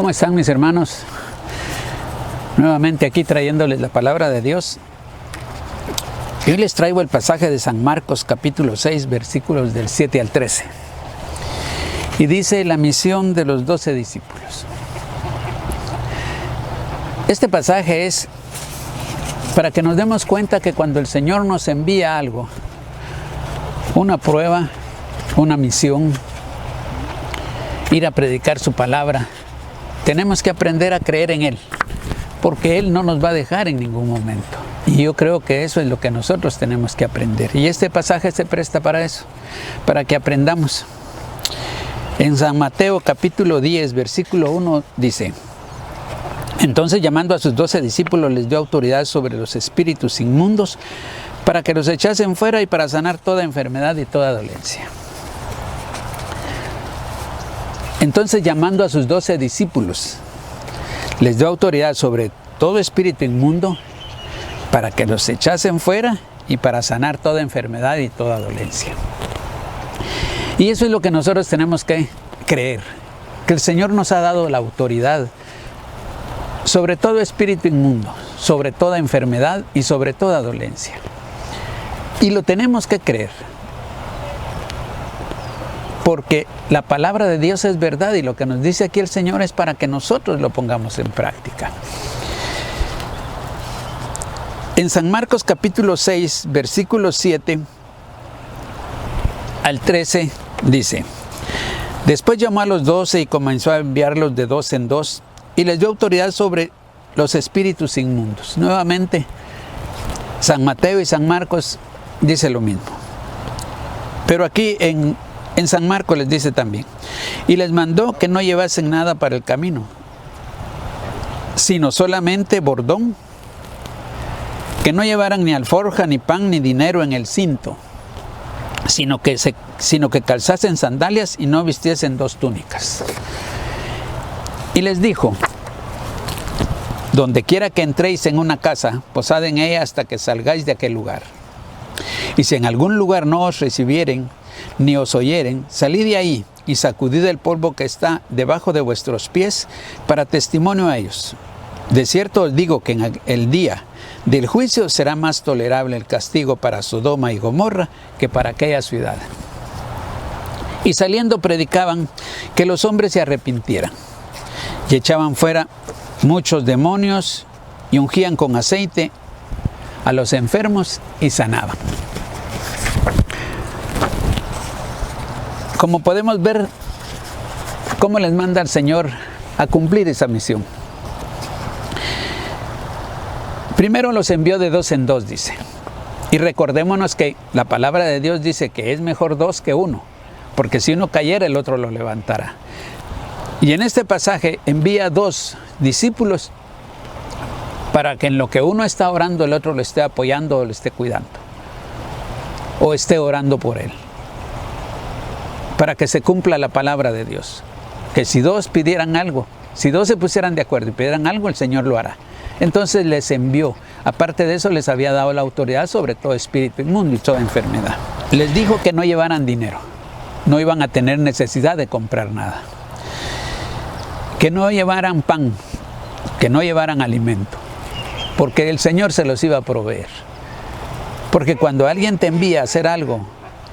¿Cómo están mis hermanos? Nuevamente aquí trayéndoles la palabra de Dios. Y hoy les traigo el pasaje de San Marcos capítulo 6 versículos del 7 al 13. Y dice la misión de los 12 discípulos. Este pasaje es para que nos demos cuenta que cuando el Señor nos envía algo, una prueba, una misión, ir a predicar su palabra, tenemos que aprender a creer en Él, porque Él no nos va a dejar en ningún momento. Y yo creo que eso es lo que nosotros tenemos que aprender. Y este pasaje se presta para eso, para que aprendamos. En San Mateo capítulo 10, versículo 1 dice: entonces llamando a sus 12 discípulos les dio autoridad sobre los espíritus inmundos para que los echasen fuera y para sanar toda enfermedad y toda dolencia. Entonces llamando a sus 12 discípulos les dio autoridad sobre todo espíritu inmundo para que los echasen fuera y para sanar toda enfermedad y toda dolencia. Y eso es lo que nosotros tenemos que creer, que el Señor nos ha dado la autoridad sobre todo espíritu inmundo, sobre toda enfermedad y sobre toda dolencia. Y lo tenemos que creer, porque la palabra de Dios es verdad y lo que nos dice aquí el Señor es para que nosotros lo pongamos en práctica. En San Marcos capítulo 6, versículos 7 al 13 dice: después llamó a los 12 y comenzó a enviarlos de dos en dos y les dio autoridad sobre los espíritus inmundos. Nuevamente, San Mateo y San Marcos dice lo mismo. Pero aquí en San Marcos les dice también: y les mandó que no llevasen nada para el camino, sino solamente bordón, que no llevaran ni alforja, ni pan, ni dinero en el cinto, sino que calzasen sandalias y no vistiesen dos túnicas. Y les dijo: donde quiera que entréis en una casa, posad en ella hasta que salgáis de aquel lugar. Y si en algún lugar no os recibieren, ni os oyeren, salid de ahí y sacudid el polvo que está debajo de vuestros pies para testimonio a ellos. De cierto os digo que en el día del juicio será más tolerable el castigo para Sodoma y Gomorra que para aquella ciudad. Y saliendo predicaban que los hombres se arrepintieran, y echaban fuera muchos demonios y ungían con aceite a los enfermos y sanaban. Como podemos ver, cómo les manda el Señor a cumplir esa misión. Primero los envió de dos en dos, dice. Y recordémonos que la palabra de Dios dice que es mejor dos que uno, porque si uno cayera, el otro lo levantará. Y en este pasaje envía dos discípulos para que en lo que uno está orando, el otro lo esté apoyando o lo esté cuidando, o esté orando por él, para que se cumpla la palabra de Dios. Que si dos pidieran algo, si dos se pusieran de acuerdo y pidieran algo, el Señor lo hará. Entonces les envió. Aparte de eso, les había dado la autoridad sobre todo espíritu inmundo y toda enfermedad. Les dijo que no llevaran dinero, no iban a tener necesidad de comprar nada. Que no llevaran pan, que no llevaran alimento, porque el Señor se los iba a proveer. Porque cuando alguien te envía a hacer algo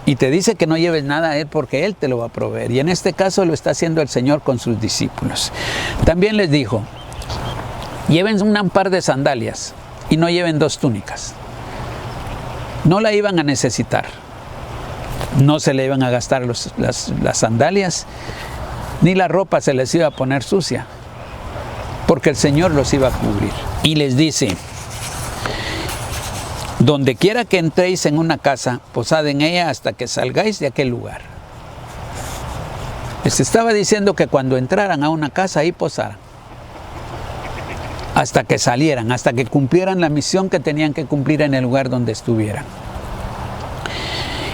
y te dice que no lleves nada a Él, porque Él te lo va a proveer. Y en este caso lo está haciendo el Señor con sus discípulos. También les dijo: lleven un par de sandalias y no lleven dos túnicas. No la iban a necesitar. No se le iban a gastar las sandalias, ni la ropa se les iba a poner sucia, porque el Señor los iba a cubrir. Y les dice: donde quiera que entréis en una casa, posad en ella hasta que salgáis de aquel lugar. Les estaba diciendo que cuando entraran a una casa, ahí posaran, hasta que salieran, hasta que cumplieran la misión que tenían que cumplir en el lugar donde estuvieran.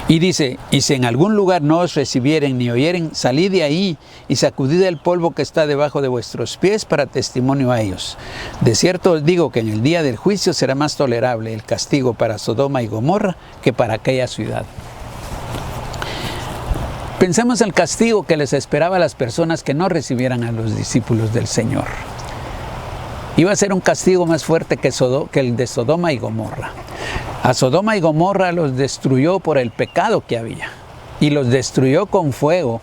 Y dice: y si en algún lugar no os recibieren ni oyeren, salid de ahí y sacudid el polvo que está debajo de vuestros pies para testimonio a ellos. De cierto os digo que en el día del juicio será más tolerable el castigo para Sodoma y Gomorra que para aquella ciudad. Pensemos en el castigo que les esperaba a las personas que no recibieran a los discípulos del Señor. Iba a ser un castigo más fuerte que el de Sodoma y Gomorra. A Sodoma y Gomorra los destruyó por el pecado que había, y los destruyó con fuego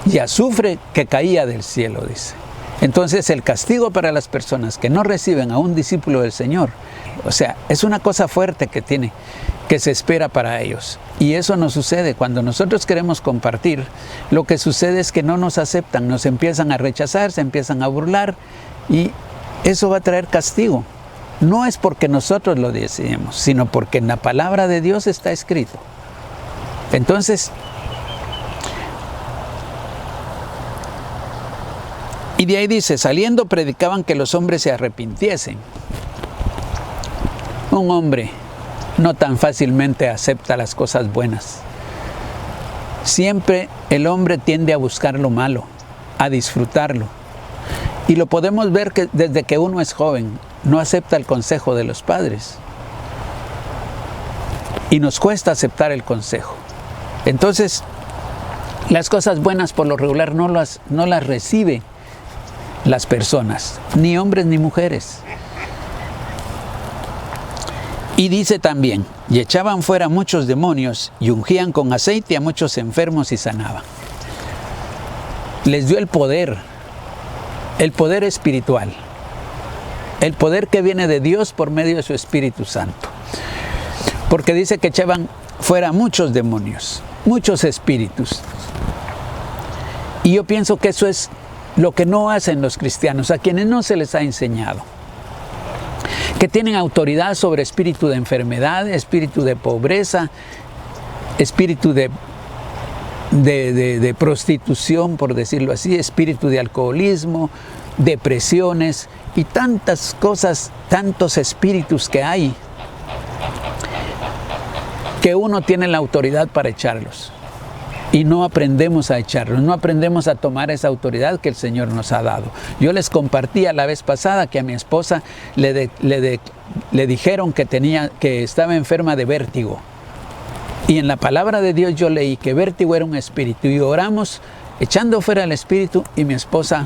y azufre que caía del cielo, dice. Entonces el castigo para las personas que no reciben a un discípulo del Señor, o sea, es una cosa fuerte que se espera para ellos. Y eso nos sucede cuando nosotros queremos compartir. Lo que sucede es que no nos aceptan, nos empiezan a rechazar, se empiezan a burlar, y eso va a traer castigo. No es porque nosotros lo decidimos, sino porque en la palabra de Dios está escrito. Entonces, y de ahí dice, saliendo predicaban que los hombres se arrepintiesen. Un hombre no tan fácilmente acepta las cosas buenas. Siempre el hombre tiende a buscar lo malo, a disfrutarlo. Y lo podemos ver que desde que uno es joven, no acepta el consejo de los padres. Y nos cuesta aceptar el consejo. Entonces, las cosas buenas por lo regular no las recibe las personas, ni hombres ni mujeres. Y dice también, y echaban fuera muchos demonios y ungían con aceite a muchos enfermos y sanaban. Les dio el poder espiritual, el poder que viene de Dios por medio de su Espíritu Santo. Porque dice que echaban fuera muchos demonios, muchos espíritus. Y yo pienso que eso es lo que no hacen los cristianos, a quienes no se les ha enseñado. Que tienen autoridad sobre espíritu de enfermedad, espíritu de pobreza, espíritu de prostitución, por decirlo así, espíritu de alcoholismo, depresiones y tantas cosas, tantos espíritus que hay, que uno tiene la autoridad para echarlos. Y no aprendemos a echarlos, no aprendemos a tomar esa autoridad que el Señor nos ha dado. Yo les compartí la vez pasada que a mi esposa le dijeron que estaba enferma de vértigo. Y en la palabra de Dios yo leí que vértigo era un espíritu. Y oramos echando fuera el espíritu y mi esposa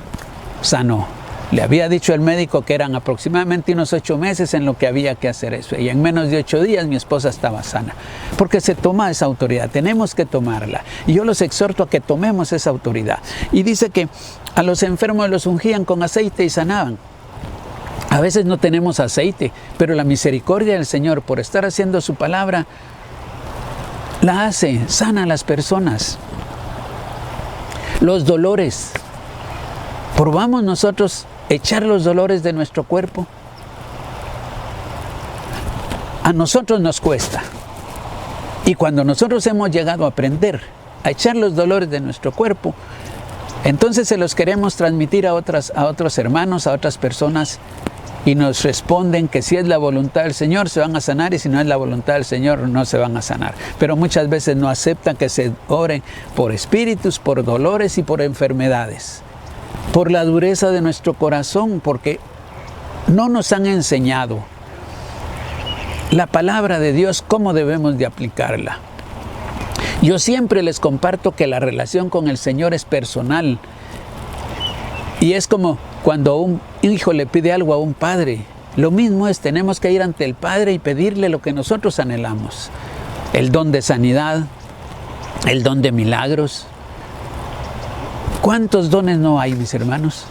sanó. Le había dicho el médico que eran aproximadamente unos 8 meses en lo que había que hacer eso. Y en menos de 8 días mi esposa estaba sana. Porque se toma esa autoridad, tenemos que tomarla. Y yo los exhorto a que tomemos esa autoridad. Y dice que a los enfermos los ungían con aceite y sanaban. A veces no tenemos aceite, pero la misericordia del Señor por estar haciendo su palabra, la hace, sana a las personas. Los dolores. ¿Probamos nosotros echar los dolores de nuestro cuerpo? A nosotros nos cuesta. Y cuando nosotros hemos llegado a aprender a echar los dolores de nuestro cuerpo, entonces se los queremos transmitir a otros hermanos, a otras personas, y nos responden que si es la voluntad del Señor se van a sanar, y si no es la voluntad del Señor no se van a sanar. Pero muchas veces no aceptan que se ore por espíritus, por dolores y por enfermedades. Por la dureza de nuestro corazón, porque no nos han enseñado la palabra de Dios, cómo debemos de aplicarla. Yo siempre les comparto que la relación con el Señor es personal. Y es como cuando un hijo le pide algo a un padre. Lo mismo es, tenemos que ir ante el Padre y pedirle lo que nosotros anhelamos. El don de sanidad, el don de milagros. ¿Cuántos dones no hay, mis hermanos?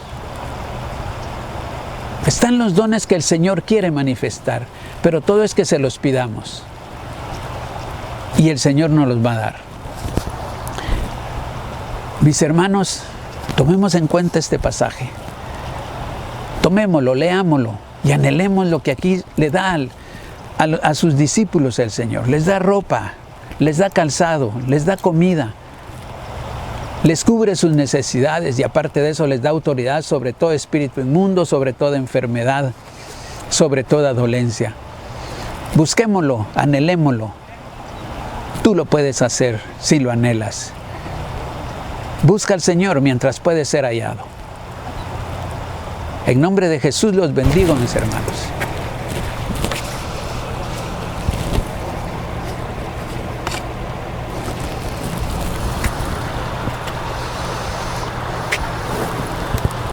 Están los dones que el Señor quiere manifestar, pero todo es que se los pidamos. Y el Señor nos los va a dar. Mis hermanos, tomemos en cuenta este pasaje. Tomémoslo, leámoslo y anhelemos lo que aquí le da a sus discípulos el Señor. Les da ropa, les da calzado, les da comida. Les cubre sus necesidades y aparte de eso les da autoridad sobre todo espíritu inmundo, sobre toda enfermedad, sobre toda dolencia. Busquémoslo, anhelémoslo. Tú lo puedes hacer si lo anhelas. Busca al Señor mientras puede ser hallado. En nombre de Jesús los bendigo, mis hermanos.